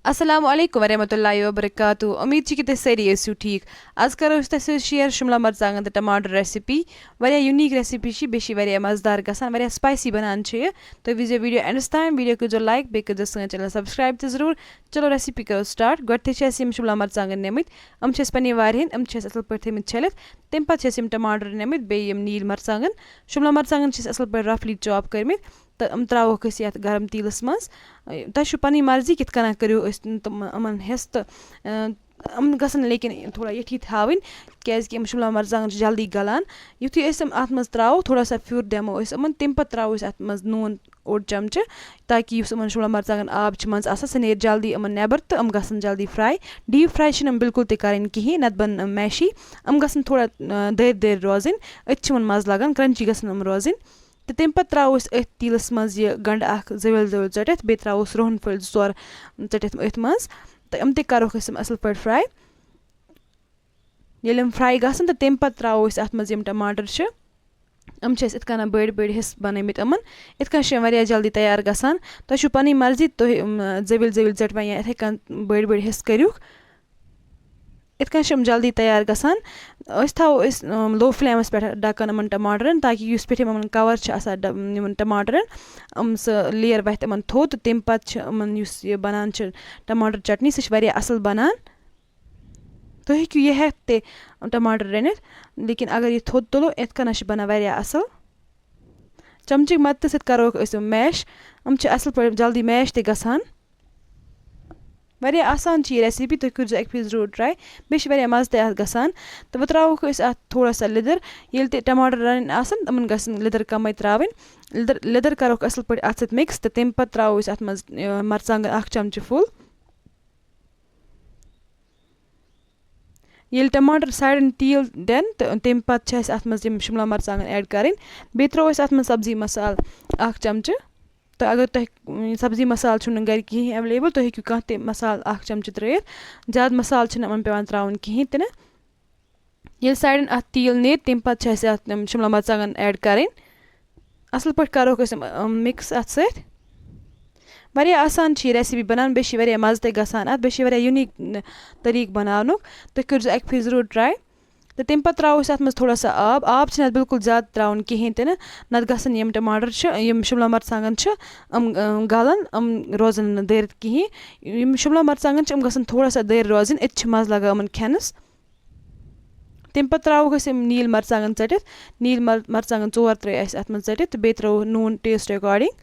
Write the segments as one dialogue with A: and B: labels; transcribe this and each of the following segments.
A: Assalamu alaikum warahmatullahi wabarakatuh. उम्मीद छी कि तुस सारी ٲسِو ٹھیٖک آز کَرو أسۍ تۄہہِ سۭتۍ شِیر شِملا مرژانٛگن تہٕ ٹماٹر ریسِپی واریاہ یوٗنیٖک ریسِپی چھِ بیٚیہِ چھِ واریاہ مَزٕدار گژھان واریاہ سپایسی بَنان چھِ یہِ تُہۍ وٕچھزیو ویٖڈیو اٮ۪نڈَس تام ویٖڈیو کٔرۍزیو لایک بیٚیہِ کٔرۍزیو سٲنۍ چَنَل سبسکرایب تہِ ضروٗر چلو ریسِپی کَرو سٹاٹ گۄڈٕنٮ۪تھٕے چھِ اَسہِ یِم شِملا مرژانٛگن نِمٕتۍ یِم چھِ اَسہِ پنٛنہِ وارِ ہِنٛدۍ یِم چھِ اَسہِ اَصٕل پٲٹھۍ تھٲیمٕتۍ چھٔلِتھ تمہِ پَتہٕ چھِ اَسہِ یِم ٹماٹر نِمٕتۍ بیٚیہِ یِم نیٖل مرژانٛگن شِملا مرژانٛگن چھِ اَسہِ اَصٕل پٲٹھۍ رفلی چاپ کٔرمٕتۍ تہٕ یِم ترٛاوہوکھ أسۍ یَتھ گرم تیٖلَس منٛز تۄہہِ چھُو پَنٕنۍ مرضی کِتھ کَنۍ کٔرِو أسۍ تِم یِمَن حِصہٕ تہٕ یِم گژھن لیکِن تھوڑا یِٹھی تھاوٕنۍ کیٛازِکہِ یِم شِملا مرژانٛگن چھِ جلدی گَلان یُتھُے أسۍ یِم اَتھ منٛز ترٛاوو تھوڑا سا پھیُر دِمو أسۍ یِمَن تمہِ پَتہٕ ترٛاوو أسۍ اَتھ منٛز نوٗن اوٚڑ چَمچہٕ تاکہِ یُس یِمَن شِملا مرژانٛگن آب چھِ منٛزٕ آسان سُہ نیرِ جلدی یِمَن نٮ۪بر تہٕ یِم گژھن جلدی فرٛاے ڈیٖپ فرٛاے چھِنہٕ یِم بِلکُل تہِ کَرٕنۍ کِہیٖنۍ نَتہٕ بَنن یِم میشی یِم گژھن تھوڑا دٔرۍ دٔرۍ روزٕنۍ أتھۍ چھِ یِمَن مَزٕ لَگان کرٛنچی گژھن یِم روزٕنۍ تہٕ تمہِ پَتہٕ ترٛاوو أسۍ أتھۍ تیٖلَس منٛز یہِ گَنٛڈٕ اَکھ زٲوِل زٲوِل ژٔٹِتھ بیٚیہِ ترٛاووس رۄہن پھٔلۍ 2 ژور ژٔٹِتھ أتھۍ منٛز تہٕ یِم تہِ کَرہوکھ أسۍ یِم اَصٕل پٲٹھۍ فرٛاے ییٚلہِ یِم فرٛاے گژھن تہٕ تمہِ پَتہٕ ترٛاوو أسۍ اَتھ منٛز یِم ٹماٹر چھِ یِم چھِ اَسہِ یِتھ کَنۍ بٔڑۍ بٔڑۍ حِصہٕ بَنٲومٕتۍ یِمَن یِتھ کَنۍ چھِ یِم واریاہ جلدی تیار گژھان تۄہہِ چھُو پَنٕنۍ مرضی تُہۍ زٔوِل زٔوِل ژٔٹۍوَ یا یِتھَے کَنۍ بٔڑۍ بٔڑۍ حِصہٕ کٔرِوکھ یِتھ کَنۍ چھِ یِم جلدی تیار گژھان أسۍ تھاوو أسۍ لو فٕلیمَس پٮ۪ٹھ ڈَکَن یِمَن ٹماٹرَن تاکہِ یُس پٮ۪ٹھِم یِمَن کَوَر چھِ آسان یِمَن ٹماٹرَن سُہ لیر وَتھِ یِمَن تھوٚد تہٕ تمہِ پَتہٕ چھِ یِمَن یُس یہِ بَنان چھِ ٹماٹر چٹنی سُہ چھِ واریاہ اَصٕل بَنان تُہۍ ہیٚکِو یہِ ہٮ۪تھ تہِ ٹماٹر رٔنِتھ لیکِن اگر یہِ تھوٚد تُلو یِتھ کَنۍ چھِ بَنان واریاہ اَصٕل چَمچہِ مَدتہٕ سۭتۍ کَروکھ أسۍ یِم میش یِم چھِ اَصٕل پٲٹھۍ جلدی میش تہِ گژھان واریاہ آسان چھِ یہِ ریسِپی تُہۍ کٔرۍزیو اَکہِ پھِرِ ضروٗر ٹرٛاے بیٚیہِ چھِ واریاہ مَزٕ تہِ اَتھ گژھان تہٕ وۄنۍ ترٛاوہوکھ أسۍ اَتھ تھوڑا سا لیٚدٕر ییٚلہِ تہِ ٹماٹر رَنٕنۍ آسان یِمَن گژھِ لیٚدٕر کَمٕے ترٛاوٕنۍ لیٚدٕر کَروکھ اَصٕل پٲٹھۍ اَتھ سۭتۍ مِکٕس تہٕ تمہِ پَتہٕ ترٛاوو أسۍ اَتھ منٛز مرژانٛگن 1 چَمچہٕ فُل ییٚلہِ ٹماٹر سایڈَن تیٖل دِنۍ تہٕ تمہِ پَتہٕ چھِ اَسہِ اَتھ منٛز یِم شِملا مرژانٛگن ایڈ کَرٕنۍ بیٚیہِ ترٛوو اَسہِ اَتھ منٛز سبزی مصالہٕ 1 چَمچہٕ تہٕ اگر تۄہہِ سبزی مصالہٕ چھُو نہٕ گَرِ کِہیٖنۍ ایویلیبٕل تُہۍ ہیٚکِو کانٛہہ تہِ مصالہٕ 1 چَمچہٕ ترٛٲیِتھ زیادٕ مصالہٕ چھِنہٕ یِمَن پٮ۪وان ترٛاوُن کِہیٖنۍ تہِ نہٕ ییٚلہِ سایڈَن اَتھ تیٖل نیرِ تمہِ پَتہٕ چھِ اَسہِ اَتھ یِم شِملا مرژانٛگن ایڈ کَرٕنۍ اَصٕل پٲٹھۍ کَروکھ أسۍ یِم مِکٕس اَتھ سۭتۍ واریاہ آسان چھِ یہِ ریسِپی بَنان بیٚیہِ چھِ واریاہ مَزٕ تہِ گژھان اَتھ بیٚیہِ چھِ واریاہ یوٗنیٖک طریٖقہٕ بَناونُک تُہۍ کٔرۍزیو اَکہِ پھِرِ ضروٗر ٹرٛاے تہٕ تمہِ پَتہٕ ترٛاوو أسۍ اَتھ منٛز تھوڑا سا آب چھِنہٕ اَتھ بِلکُل زیادٕ ترٛاوُن کِہیٖنۍ تہِ نہٕ نَتہٕ گژھن یِم ٹماٹر چھِ یِم شِملا مرژانٛگن چھِ یِم گَلَن یِم روزَن نہٕ دٔرۍ کِہیٖنۍ یِم شِملا مرژانٛگن چھِ یِم گژھن تھوڑا سا دٔرۍ روزٕنۍ أتۍ چھِ مَزٕ لَگان یِمَن کھٮ۪نَس تمہِ پَتہٕ ترٛاووکھ أسۍ یِم نیٖل مرژانٛگن ژٔٹِتھ نیٖل مرژانٛگن 2 ترٛٲے اَسہِ اَتھ منٛز ژٔٹِتھ تہٕ بیٚیہِ ترٛاوو نوٗن ٹیسٹ اٮ۪کاڈِنٛگ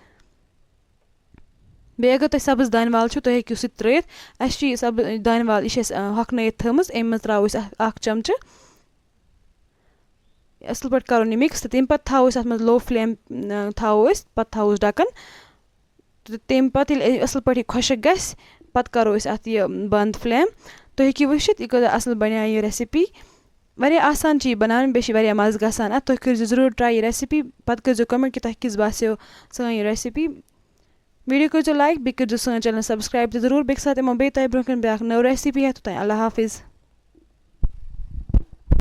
A: بیٚیہِ اگر تۄہہِ سبٕز دانہِ وَل چھُو تُہۍ ہیٚکِو سُہ تہِ ترٛٲیِتھ اَسہِ چھِ یہِ سبٕز دانہِ وَل یہِ چھِ اَسہِ ہۄکھنٲیِتھ تھٲومٕژ اَمہِ منٛز ترٛاوو أسۍ 1 چَمچہٕ اَصٕل پٲٹھۍ کَرون یہِ مِکٕس تہٕ تمہِ پَتہٕ تھاوو أسۍ اَتھ منٛز لو فٕلیم تھاوو أسۍ پَتہٕ تھاووس ڈَکَن تہٕ تمہِ پَتہٕ ییٚلہِ اَصٕل پٲٹھۍ یہِ خۄشِک گژھِ پَتہٕ کَرو أسۍ اَتھ یہِ بنٛد فٕلیم تُہۍ ہیٚکِو وٕچھِتھ یہِ کۭژاہ اَصٕل بَنیٛاے یہِ ریسِپی واریاہ آسان چھِ یہِ بَناوٕنۍ بیٚیہِ چھِ واریاہ مَزٕ گژھان اَتھ تُہۍ کٔرۍزیو ضروٗر ٹرٛاے یہِ ریسِپی پَتہٕ کٔرۍزیو کَمٮ۪نٛٹ کہِ تۄہہِ کِژھ باسیو سٲنۍ یہِ ریسِپی ویٖڈیو کٔرۍزیو لایک بیٚیہِ کٔرۍزیو سٲنۍ چَنَل سبسکرایب تہِ ضروٗر بیٚکہِ ساتہٕ یِمو بیٚیہِ تۄہہِ برونٛہہ کَنہِ بیٛاکھ نٔو ریسِپی ہٮ۪تھ توٚتانۍ اللہ حافِظ